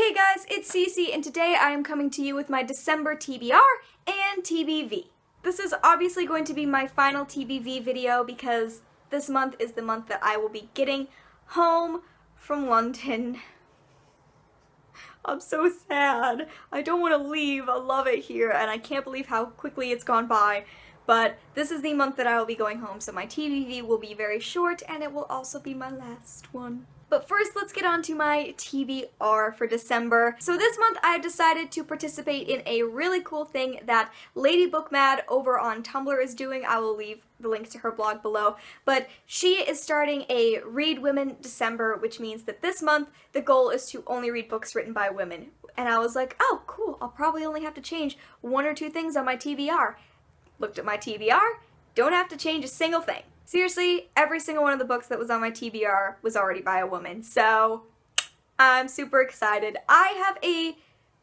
Hey guys, it's Cece, and today I am coming to you with my December TBR and TBV. This is obviously going to be my final TBV video because this month is the month that I will be getting home from London. I'm so sad. I don't want to leave. I love it here, and I can't believe how quickly it's gone by. But this is the month that I will be going home, so my TBV will be very short, and it will also be my last one. But first, let's get on to my TBR for December. So this month, I decided to participate in a really cool thing that Lady Book Mad over on Tumblr is doing. I will leave the link to her blog below. But she is starting a Read Women December, which means that this month, the goal is to only read books written by women. And I was like, oh, cool, I'll probably only have to change one or two things on my TBR. Looked at my TBR, don't have to change a single thing. Seriously, every single one of the books that was on my TBR was already by a woman, so I'm super excited. I have a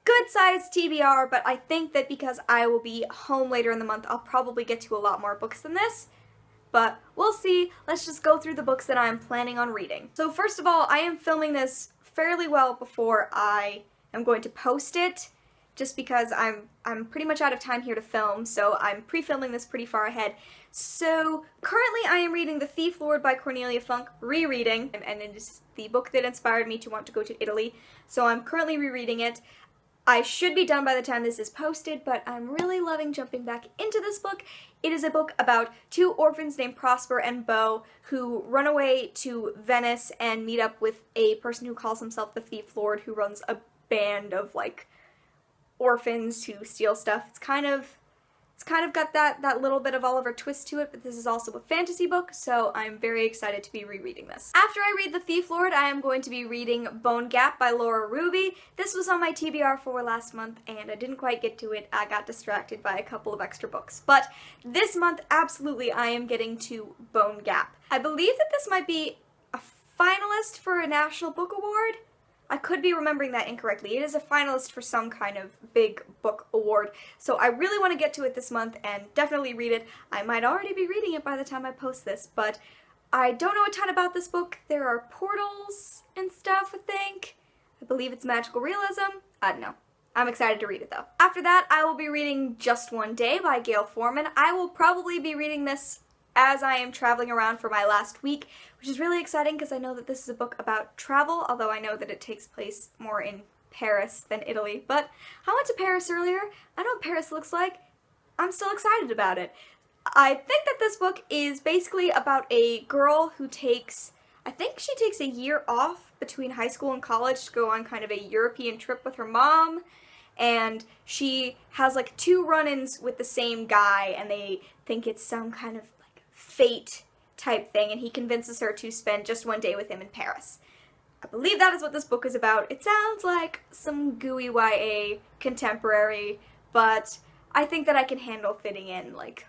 good-sized TBR, but I think that because I will be home later in the month, I'll probably get to a lot more books than this. But we'll see. Let's just go through the books that I'm planning on reading. So first of all, I am filming this fairly well before I am going to post it, just because I'm pretty much out of time here to film, so I'm pre-filming this pretty far ahead. So currently I am reading The Thief Lord by Cornelia Funk, rereading, and it is the book that inspired me to want to go to Italy, so I'm currently rereading it. I should be done by the time this is posted, but I'm really loving jumping back into this book. It is a book about two orphans named Prosper and Beau who run away to Venice and meet up with a person who calls himself the Thief Lord, who runs a band of, like, orphans who steal stuff. It's kind of got that little bit of Oliver Twist to it, but this is also a fantasy book, so I'm very excited to be rereading this. After I read The Thief Lord, I am going to be reading Bone Gap by Laura Ruby. This was on my TBR for last month, and I didn't quite get to it. I got distracted by a couple of extra books. But this month, absolutely, I am getting to Bone Gap. I believe that this might be a finalist for a National Book Award. I could be remembering that incorrectly. It is a finalist for some kind of big book award, so I really want to get to it this month and definitely read it. I might already be reading it by the time I post this, but I don't know a ton about this book. There are portals and stuff, I think. I believe it's magical realism. I don't know. I'm excited to read it, though. After that, I will be reading Just One Day by Gayle Forman. I will probably be reading this as I am traveling around for my last week, which is really exciting because I know that this is a book about travel, although I know that it takes place more in Paris than Italy. But I went to Paris earlier. I know what Paris looks like. I'm still excited about it. I think that this book is basically about a girl who I think she takes a year off between high school and college to go on kind of a European trip with her mom. And she has like two run-ins with the same guy, and they think it's some kind of fate type thing, and he convinces her to spend just one day with him in Paris. I believe that is what this book is about. It sounds like some gooey YA contemporary, but I think that I can handle fitting in like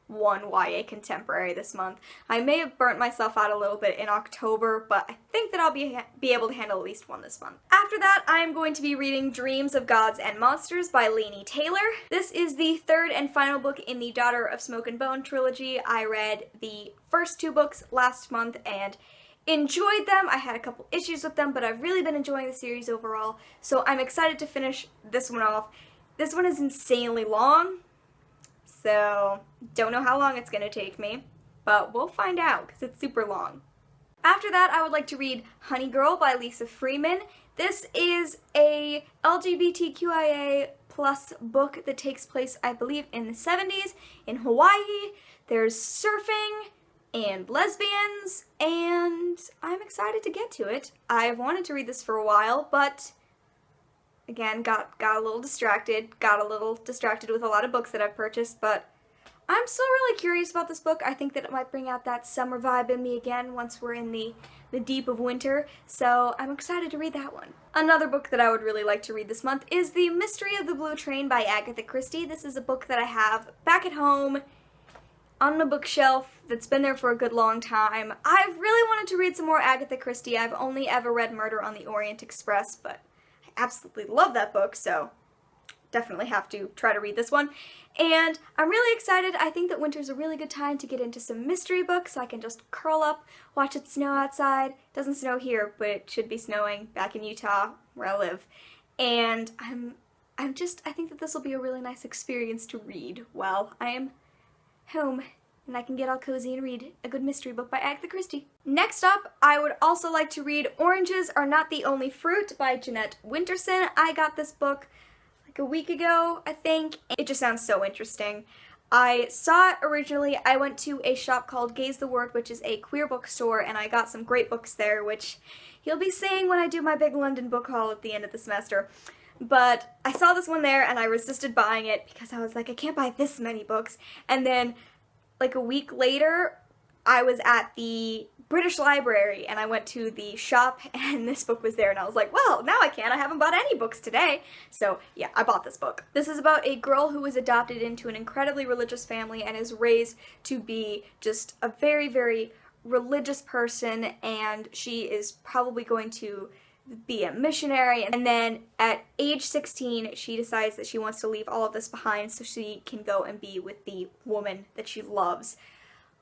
one YA contemporary this month. I may have burnt myself out a little bit in October, but I think that I'll be able to handle at least one this month. After that, I am going to be reading Dreams of Gods and Monsters by Laini Taylor. This is the third and final book in the Daughter of Smoke and Bone trilogy. I read the first two books last month and enjoyed them. I had a couple issues with them, but I've really been enjoying the series overall, so I'm excited to finish this one off. This one is insanely long, so don't know how long it's going to take me, but we'll find out because it's super long. After that, I would like to read Honey Girl by Lisa Freeman. This is a LGBTQIA+ book that takes place, I believe, in the 70s in Hawaii. There's surfing and lesbians, and I'm excited to get to it. I've wanted to read this for a while, but again, got a little distracted with a lot of books that I've purchased, but I'm still really curious about this book. I think that it might bring out that summer vibe in me again once we're in the deep of winter, so I'm excited to read that one. Another book that I would really like to read this month is The Mystery of the Blue Train by Agatha Christie. This is a book that I have back at home on the bookshelf that's been there for a good long time. I've really wanted to read some more Agatha Christie. I've only ever read Murder on the Orient Express, but I absolutely love that book, so definitely have to try to read this one. And I'm really excited. I think that winter's a really good time to get into some mystery books. So I can just curl up, watch it snow outside. It doesn't snow here, but it should be snowing back in Utah, where I live. And I think that this will be a really nice experience to read while I am home. And I can get all cozy and read a good mystery book by Agatha Christie. Next up, I would also like to read Oranges Are Not the Only Fruit by Jeanette Winterson. I got this book like a week ago, I think. It just sounds so interesting. I saw it originally. I went to a shop called Gaze the Word, which is a queer bookstore, and I got some great books there, which you'll be seeing when I do my big London book haul at the end of the semester. But I saw this one there, and I resisted buying it because I was like, I can't buy this many books. And then like a week later, I was at the British Library and I went to the shop and this book was there and I was like, well, now I can. I haven't bought any books today. So yeah, I bought this book. This is about a girl who was adopted into an incredibly religious family and is raised to be just a very, very religious person, and she is probably going to be a missionary, and then at age 16 she decides that she wants to leave all of this behind so she can go and be with the woman that she loves.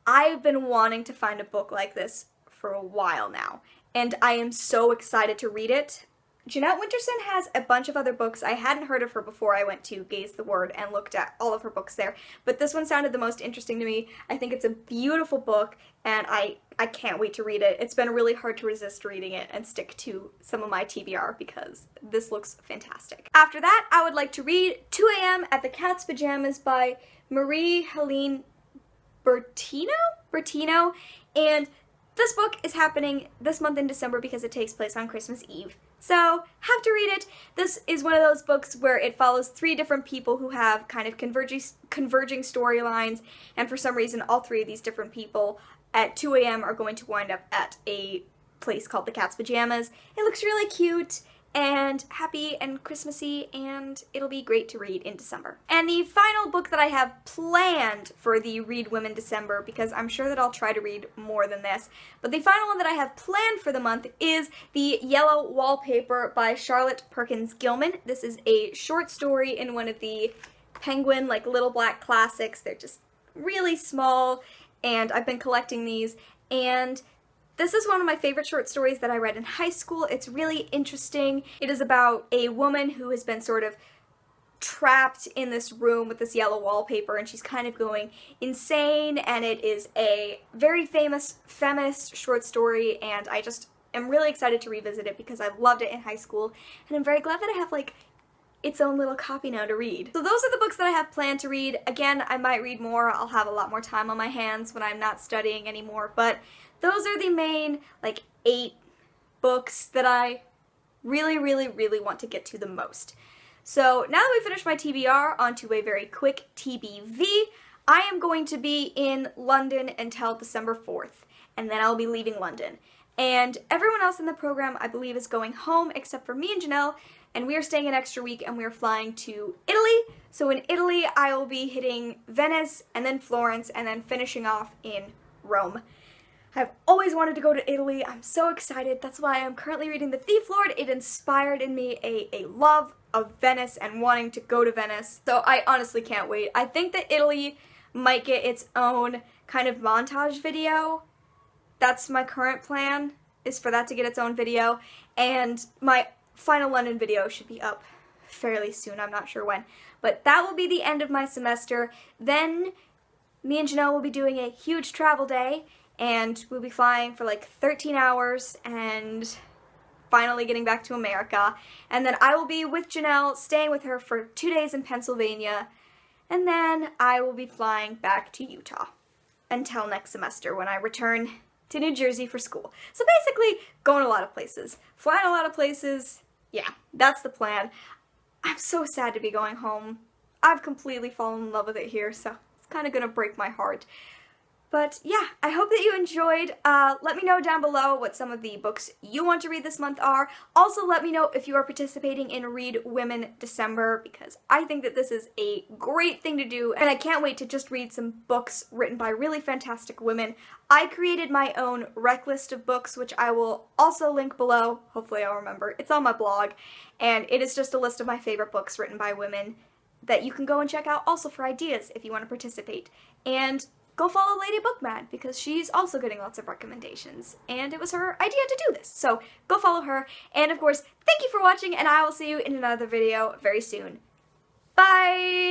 I've been wanting to find a book like this for a while now, and I am so excited to read it. Jeanette Winterson has a bunch of other books. I hadn't heard of her before I went to Gaze the Word and looked at all of her books there, but this one sounded the most interesting to me. I think it's a beautiful book, and I can't wait to read it. It's been really hard to resist reading it and stick to some of my TBR because this looks fantastic. After that, I would like to read 2 A.M. at the Cat's Pajamas by Marie-Helene Bertino, and this book is happening this month in December because it takes place on Christmas Eve. So, have to read it. This is one of those books where it follows 3 different people who have kind of converging storylines, and for some reason all 3 of these different people at 2 a.m. are going to wind up at a place called the Cat's Pajamas. It looks really cute and happy and Christmassy, and it'll be great to read in December. And the final book that I have planned for the Read Women December, because I'm sure that I'll try to read more than this, but the final one that I have planned for the month is The Yellow Wallpaper by Charlotte Perkins Gilman. This is a short story in one of the Penguin, like, Little Black Classics. They're just really small, and I've been collecting these, and this is one of my favorite short stories that I read in high school. It's really interesting. It is about a woman who has been sort of trapped in this room with this yellow wallpaper, and she's kind of going insane, and it is a very famous feminist short story, and I just am really excited to revisit it because I loved it in high school, and I'm very glad that I have, like, its own little copy now to read. So those are the books that I have planned to read. Again, I might read more. I'll have a lot more time on my hands when I'm not studying anymore, but those are the main, like, 8 books that I really, really, really want to get to the most. So now that we finished my TBR, onto a very quick TBV. I am going to be in London until December 4th, and then I'll be leaving London. And everyone else in the program, I believe, is going home except for me and Janelle, and we are staying an extra week and we are flying to Italy. So in Italy, I will be hitting Venice and then Florence and then finishing off in Rome. I've always wanted to go to Italy. I'm so excited. That's why I'm currently reading The Thief Lord. It inspired in me a love of Venice and wanting to go to Venice. So I honestly can't wait. I think that Italy might get its own kind of montage video. That's my current plan, is for that to get its own video. And my final London video should be up fairly soon. I'm not sure when. But that will be the end of my semester. Then me and Janelle will be doing a huge travel day, and we'll be flying for like 13 hours and finally getting back to America. And then I will be with Janelle, staying with her for 2 days in Pennsylvania, and then I will be flying back to Utah until next semester when I return to New Jersey for school. So basically, going a lot of places, flying a lot of places. Yeah, that's the plan. I'm so sad to be going home. I've completely fallen in love with it here, so it's kind of gonna break my heart. But yeah, I hope that you enjoyed. Let me know down below what some of the books you want to read this month are. Also, let me know if you are participating in Read Women December, because I think that this is a great thing to do, and I can't wait to just read some books written by really fantastic women. I created my own rec list of books, which I will also link below. Hopefully I'll remember. It's on my blog, and it is just a list of my favorite books written by women that you can go and check out also for ideas if you want to participate. And go follow Lady Bookmad, because she's also getting lots of recommendations, and it was her idea to do this. So go follow her, and of course, thank you for watching, and I will see you in another video very soon. Bye!